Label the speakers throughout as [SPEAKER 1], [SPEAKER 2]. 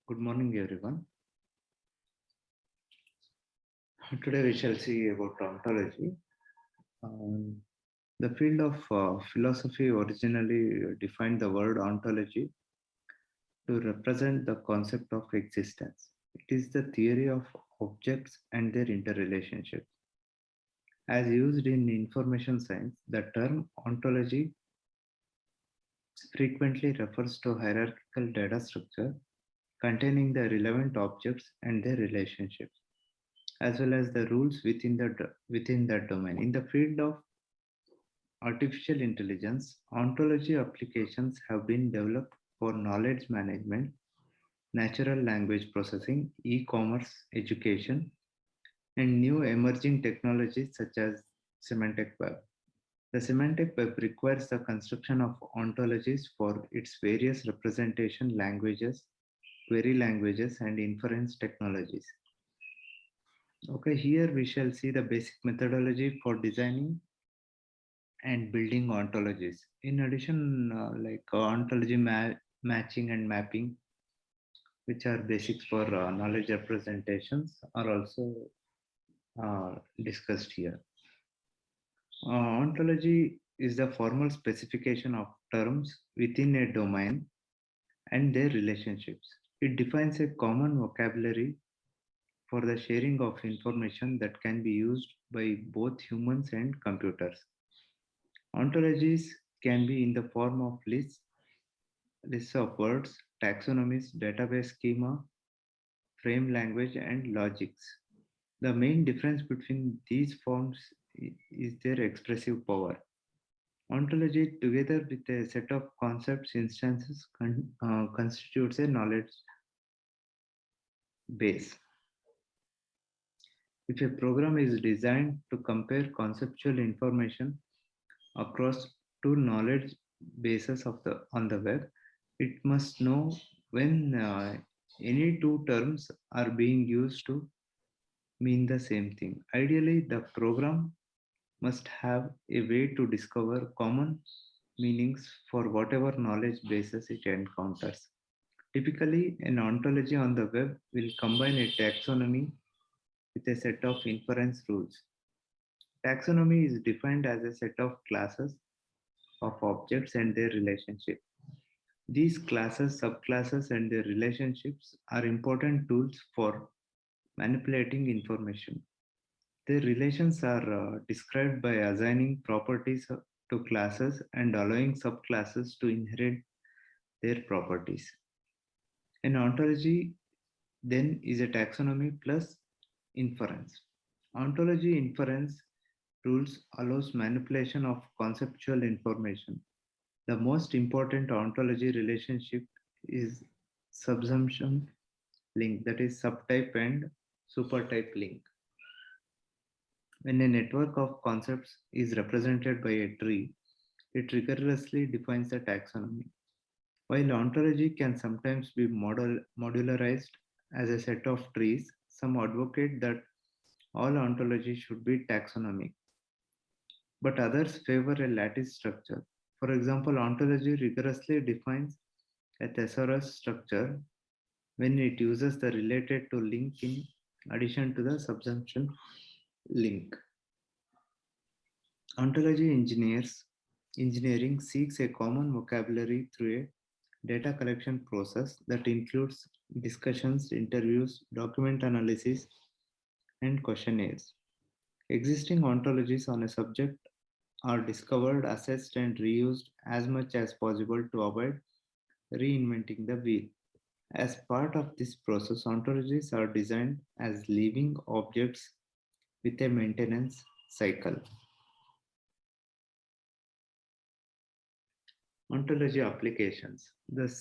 [SPEAKER 1] Good morning, everyone. Today we shall see about ontology. Um, the field of philosophy originally defined the word ontology to represent the concept of existence. It is the theory of objects and their interrelationship. As used in information science, the term ontology frequently refers to hierarchical data structure containing the relevant objects and their relationships, as well as the rules within that domain. In the field of artificial intelligence, ontology applications have been developed for knowledge management, natural language processing, e-commerce, education, and new emerging technologies such as semantic web. The semantic web requires the construction of ontologies for its various representation languages, query languages, and inference technologies. Okay, here we shall see the basic methodology for designing and building ontologies. In addition, ontology matching and mapping, which are basics for knowledge representations, are also discussed here. Ontology is the formal specification of terms within a domain and their relationships. It defines a common vocabulary for the sharing of information that can be used by both humans and computers. Ontologies can be in the form of lists of words, taxonomies, database schema, frame language, and logics. The main difference between these forms is their expressive power. Ontology, together with a set of concepts instances, constitutes a knowledge base. If a program is designed to compare conceptual information across two knowledge bases on the web, it must know when any two terms are being used to mean the same thing. Ideally, the program must have a way to discover common meanings for whatever knowledge bases it encounters. Typically, an ontology on the web will combine a taxonomy with a set of inference rules. Taxonomy is defined as a set of classes of objects and their relationship. These classes, subclasses, and their relationships are important tools for manipulating information. Their relations are described by assigning properties to classes and allowing subclasses to inherit their properties. An ontology then is a taxonomy plus inference. Ontology inference rules allows manipulation of conceptual information. The most important ontology relationship is subsumption link, that is subtype and supertype link. When a network of concepts is represented by a tree, it rigorously defines the taxonomy. While ontology can sometimes be modularized as a set of trees, some advocate that all ontology should be taxonomic, but others favor a lattice structure. For example, ontology rigorously defines a thesaurus structure when it uses the related to link in addition to the subsumption link. Ontology engineering seeks a common vocabulary through a data collection process that includes discussions, interviews, document analysis, and questionnaires. Existing ontologies on a subject are discovered, assessed, and reused as much as possible to avoid reinventing the wheel. As part of this process, ontologies are designed as living objects with a maintenance cycle. Ontology applications. The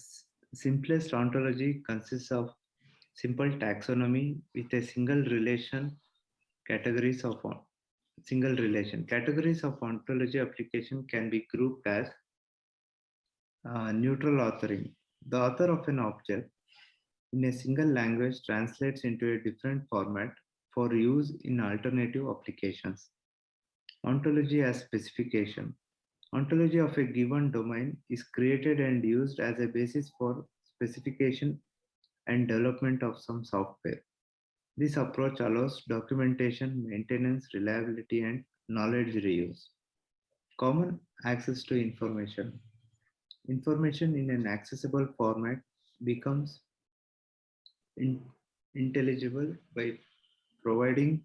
[SPEAKER 1] simplest ontology consists of simple taxonomy with a single relation categories of single relation. Categories of ontology application can be grouped as neutral authoring. The author of an object in a single language translates into a different format for use in alternative applications. Ontology as specification. Ontology of a given domain is created and used as a basis for specification and development of some software. This approach allows documentation, maintenance, reliability, and knowledge reuse. Common access to information. Information in an accessible format becomes in- intelligible by providing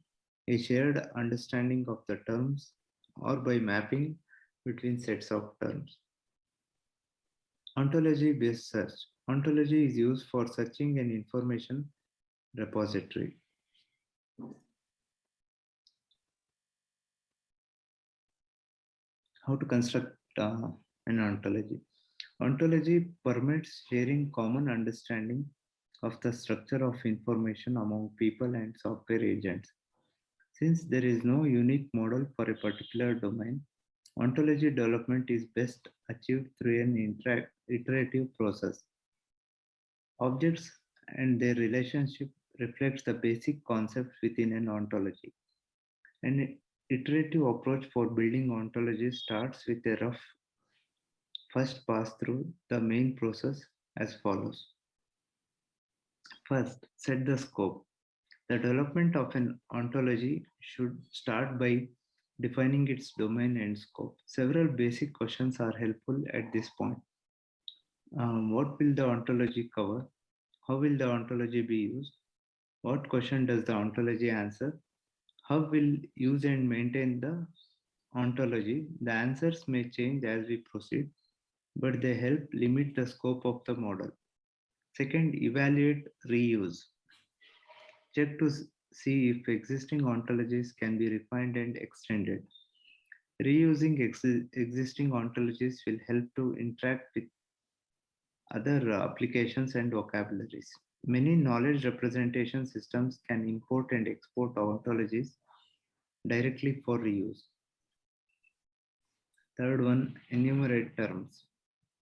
[SPEAKER 1] a shared understanding of the terms or by mapping between sets of terms. Ontology based search. Ontology is used for searching an information repository. How to construct an ontology? Ontology permits sharing common understanding of the structure of information among people and software agents. Since there is no unique model for a particular domain, ontology development is best achieved through an iterative process. Objects and their relationship reflects the basic concepts within an ontology. An iterative approach for building ontology starts with a rough first pass through the main process as follows. First, set the scope. The development of an ontology should start by defining its domain and scope. Several basic questions are helpful at this point. What will the ontology cover? How will the ontology be used? What question does the ontology answer? How will use and maintain the ontology? The answers may change as we proceed, but they help limit the scope of the model. Second, evaluate reuse. Check to see if existing ontologies can be refined and extended. Reusing existing ontologies will help to interact with other applications and vocabularies. Many knowledge representation systems can import and export ontologies directly for reuse. Third one, enumerate terms.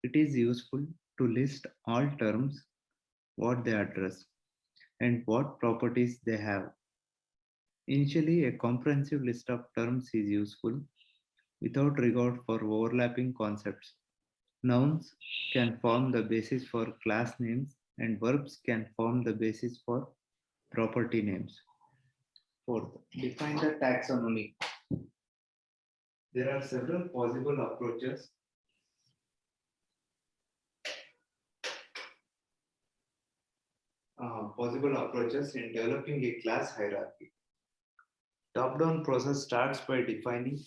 [SPEAKER 1] It is useful to list all terms, what they address, and what properties they have. Initially, a comprehensive list of terms is useful without regard for overlapping concepts. Nouns can form the basis for class names, and verbs can form the basis for property names. Fourth, define the taxonomy. There are several possible approaches in developing a class hierarchy. Top-down process starts by defining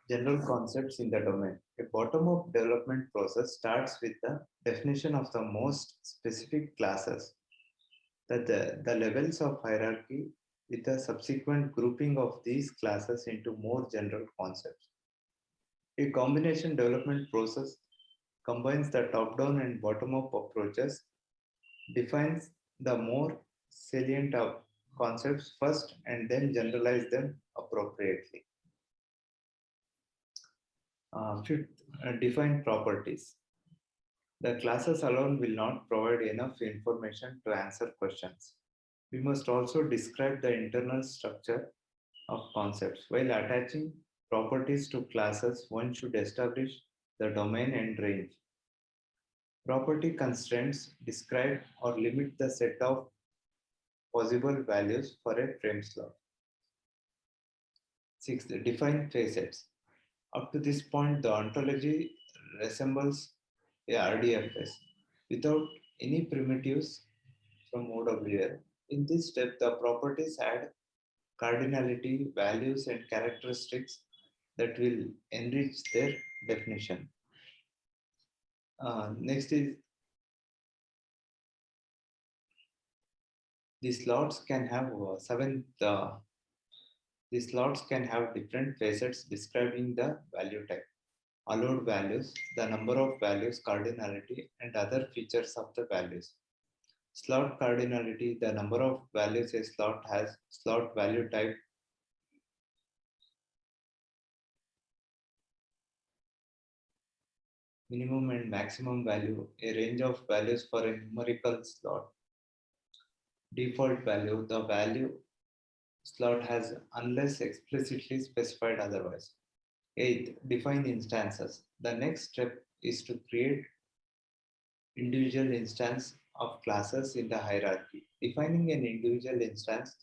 [SPEAKER 1] general concepts in the domain. A bottom-up development process starts with the definition of the most specific classes, the levels of hierarchy with a subsequent grouping of these classes into more general concepts. A combination development process combines the top-down and bottom-up approaches, defines the more salient of concepts first, and then generalize them appropriately. Fifth, define properties. The classes alone will not provide enough information to answer questions. We must also describe the internal structure of concepts. While attaching properties to classes, one should establish the domain and range. Property constraints describe or limit the set of possible values for a frame slot. Sixth, define facets. Up to this point, the ontology resembles a RDFS without any primitives from OWL. In this step, the properties add cardinality, values, and characteristics that will enrich their definition. Next is the slots can have the slots can have different facets describing the value type, allowed values, the number of values, cardinality, and other features of the values. Slot cardinality, the number of values a slot has, slot value type, minimum and maximum value, a range of values for a numerical slot. Default value, the value slot has unless explicitly specified otherwise. Eighth, define instances. The next step is to create individual instance of classes in the hierarchy. Defining an individual instance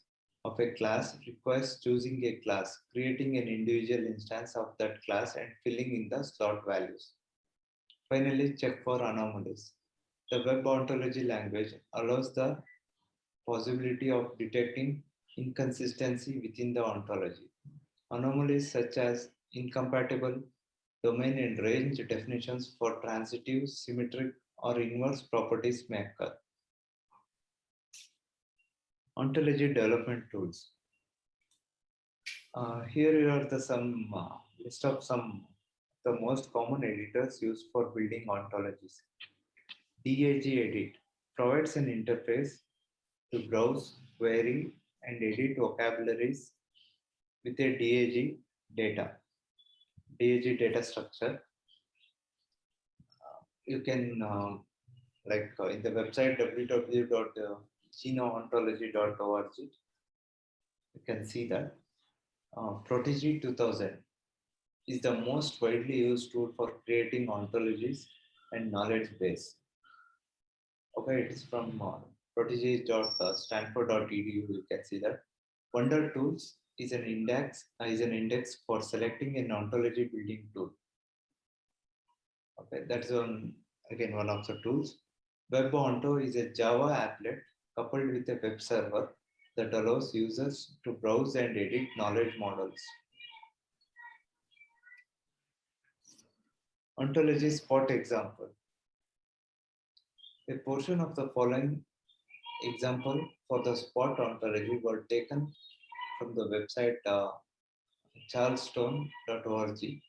[SPEAKER 1] of a class requires choosing a class, creating an individual instance of that class, and filling in the slot values. Finally, check for anomalies. The web ontology language allows the possibility of detecting inconsistency within the ontology. Anomalies such as incompatible domain and range definitions for transitive, symmetric, or inverse properties may occur. Ontology development tools. Here are the some list of some the most common editors used for building ontologies. DAG Edit provides an interface to browse, query, and edit vocabularies with a DAG data structure. You can in the website www.genoontology.org, you can see that Protege 2000 is the most widely used tool for creating ontologies and knowledge base. Okay, it is from protege.stanford.edu. You can see that. Wonder Tools is an index for selecting an ontology building tool. Okay, that's again one of the tools. WebOnto is a Java applet coupled with a web server that allows users to browse and edit knowledge models. Ontology spot example. A portion of the following example for the spot ontology were taken from the website charleston.org.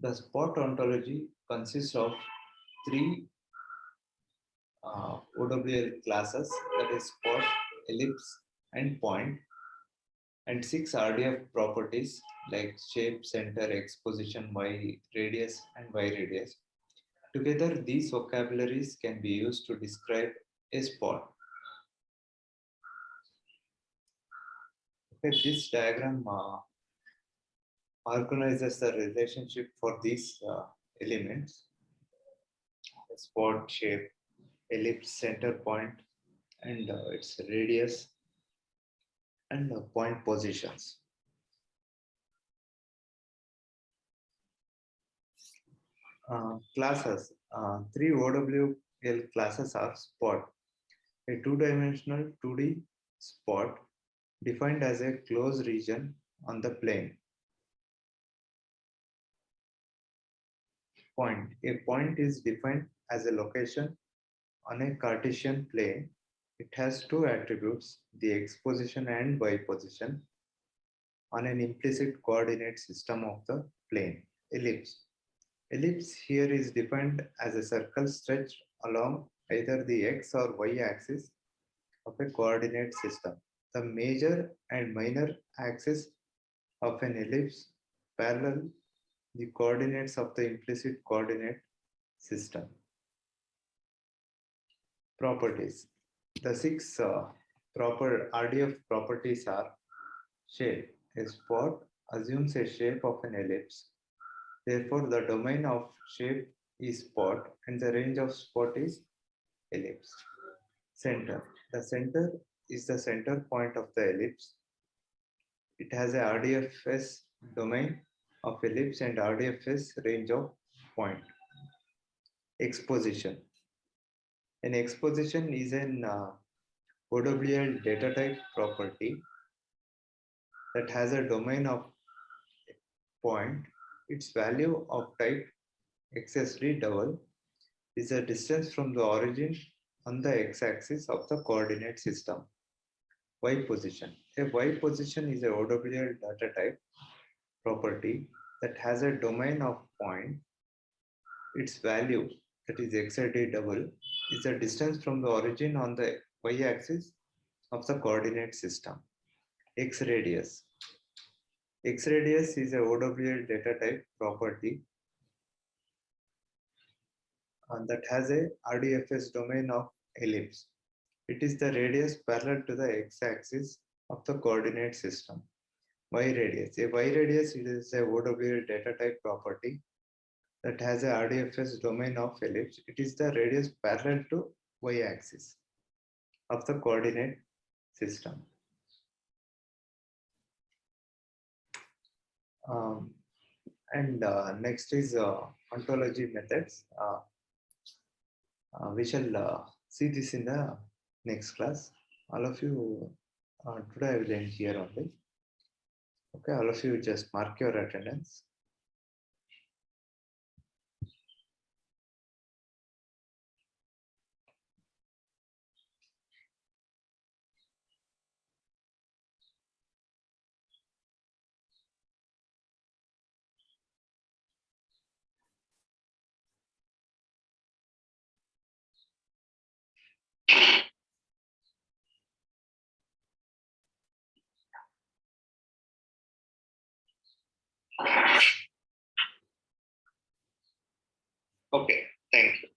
[SPEAKER 1] The spot ontology consists of three OWL classes, that is spot, ellipse, and point, and 6 RDF properties like shape, center, X position, Y radius, and Y radius. Together, these vocabularies can be used to describe a spot. Okay, this diagram organizes the relationship for these elements: spot, shape, ellipse, center point, and its radius and point positions. Classes. 3 OWL classes are spot, a two-dimensional 2D spot defined as a closed region on the plane. Point. A point is defined as a location on a Cartesian plane. It has two attributes, the X position and Y position, on an implicit coordinate system of the plane. Ellipse. Ellipse here is defined as a circle stretched along either the X or Y axis of a coordinate system. The major and minor axis of an ellipse parallel the coordinates of the implicit coordinate system. Properties. The 6 proper RDF properties are: shape. A spot assumes a shape of an ellipse. Therefore, the domain of shape is spot and the range of spot is ellipse. Center. The center is the center point of the ellipse. It has a RDFS domain of ellipse and RDFS range of point. Exposition. An exposition is an OWL data type property that has a domain of point. Its value of type XSD double is the distance from the origin on the x-axis of the coordinate system. Y position. A Y position is a OWL data type property that has a domain of point. Its value, that is XID double, is the distance from the origin on the y-axis of the coordinate system. X radius. X radius is a OWL data type property that has a RDFS domain of ellipse. It is the radius parallel to the x-axis of the coordinate system. Y radius. A Y radius is a OWL data type property that has a RDFS domain of ellipse. It is the radius parallel to y-axis of the coordinate system. And next is ontology methods. We shall see this in the next class. All of you, today I will end here only. Okay, all of you just mark your attendance. Okay, thank you.